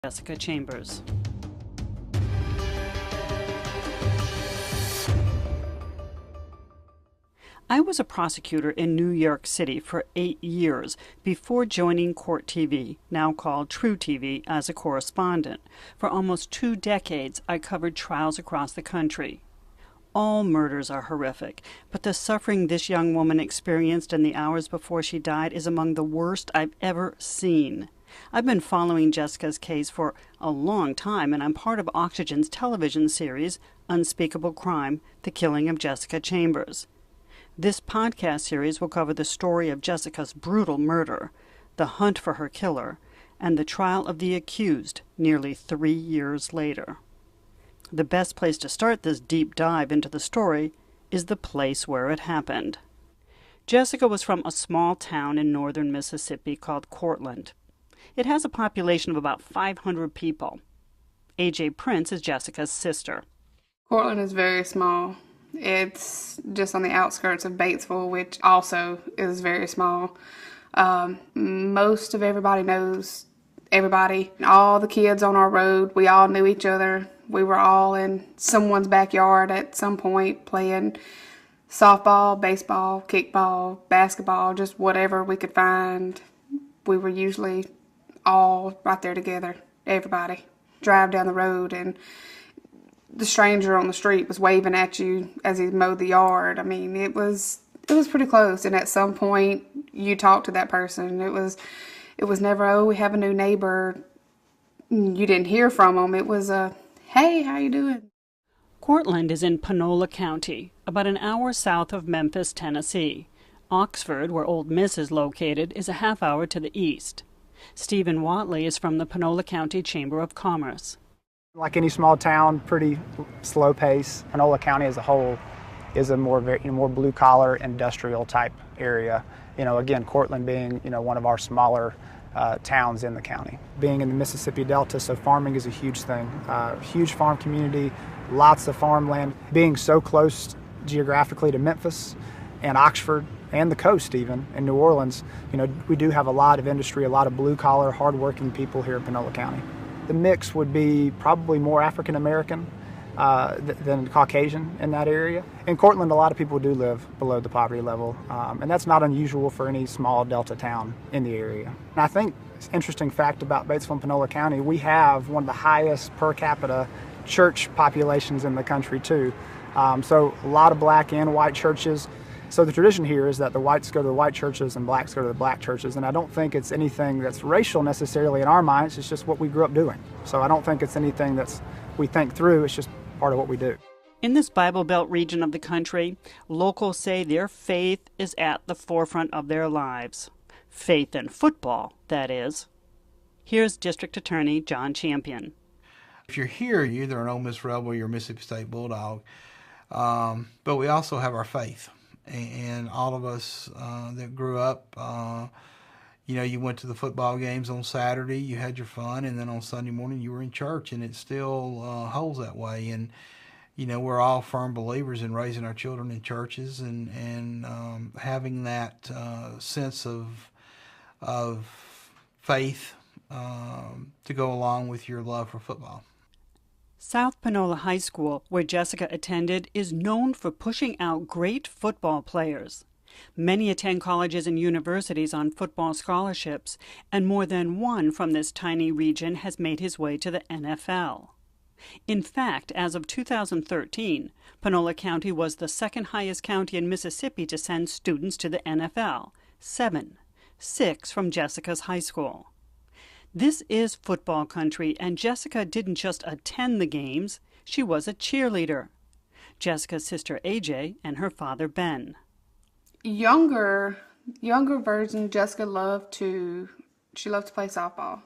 Jessica Chambers. I was a prosecutor in New York City for 8 years before joining Court TV, now called True TV, as a correspondent. For almost 2 decades, I covered trials across the country. All murders are horrific, but the suffering this young woman experienced in the hours before she died is among the worst I've ever seen. I've been following Jessica's case for a long time, and I'm part of Oxygen's television series, Unspeakable Crime: The Killing of Jessica Chambers. This podcast series will cover the story of Jessica's brutal murder, the hunt for her killer, and the trial of the accused nearly 3 years later. The best place to start this deep dive into the story is the place where it happened. Jessica was from a small town in northern Mississippi called Cortland. It has a population of about 500 people. A.J. Prince is Jessica's sister. Cortland is very small. It's just on the outskirts of Batesville, which also is very small. Most of everybody knows everybody. All the kids on our road, we all knew each other. We were all in someone's backyard at some point playing softball, baseball, kickball, basketball, just whatever we could find. We were usually all right there together, everybody. Drive down the road and the stranger on the street was waving at you as he mowed the yard. I mean, it was pretty close. And at some point, you talked to that person. It was never, oh, we have a new neighbor. You didn't hear from them. It was a, hey, how you doing? Cortland is in Panola County, about an hour south of Memphis, Tennessee. Oxford, where Old Miss is located, is a half hour to the east. Stephen Watley is from the Panola County Chamber of Commerce. Like any small town, pretty slow pace. Panola County as a whole is a more blue collar industrial type area. Again, Cortland being one of our smaller towns in the county. Being in the Mississippi Delta, so farming is a huge thing. Huge farm community, lots of farmland. Being so close geographically to Memphis and Oxford and the coast even in New Orleans, we do have a lot of industry, a lot of blue collar, hardworking people here in Panola County. The mix would be probably more African American than Caucasian in that area. In Cortland, a lot of people do live below the poverty level, and that's not unusual for any small Delta town in the area. And I think it's an interesting fact about Batesville and Panola County, we have one of the highest per capita church populations in the country too. So a lot of black and white churches. So the tradition here is that the whites go to the white churches and blacks go to the black churches, and I don't think it's anything that's racial necessarily in our minds. It's just what we grew up doing. So I don't think it's anything that's we think through. It's just part of what we do. In this Bible Belt region of the country, locals say their faith is at the forefront of their lives. Faith in football, that is. Here's District Attorney John Champion. If you're here, you're either an Ole Miss Rebel or you're a Mississippi State Bulldog. But we also have our faith. And all of us that grew up, you went to the football games on Saturday, you had your fun, and then on Sunday morning you were in church, and it still holds that way. And, we're all firm believers in raising our children in churches and having that sense of faith to go along with your love for football. South Panola High School, where Jessica attended, is known for pushing out great football players. Many attend colleges and universities on football scholarships, and more than one from this tiny region has made his way to the NFL. In fact, as of 2013, Panola County was the second highest county in Mississippi to send students to the NFL, 7, 6 from Jessica's high school. This is football country, and Jessica didn't just attend the games, she was a cheerleader. Jessica's sister AJ and her father Ben. Younger version, Jessica loved to play softball.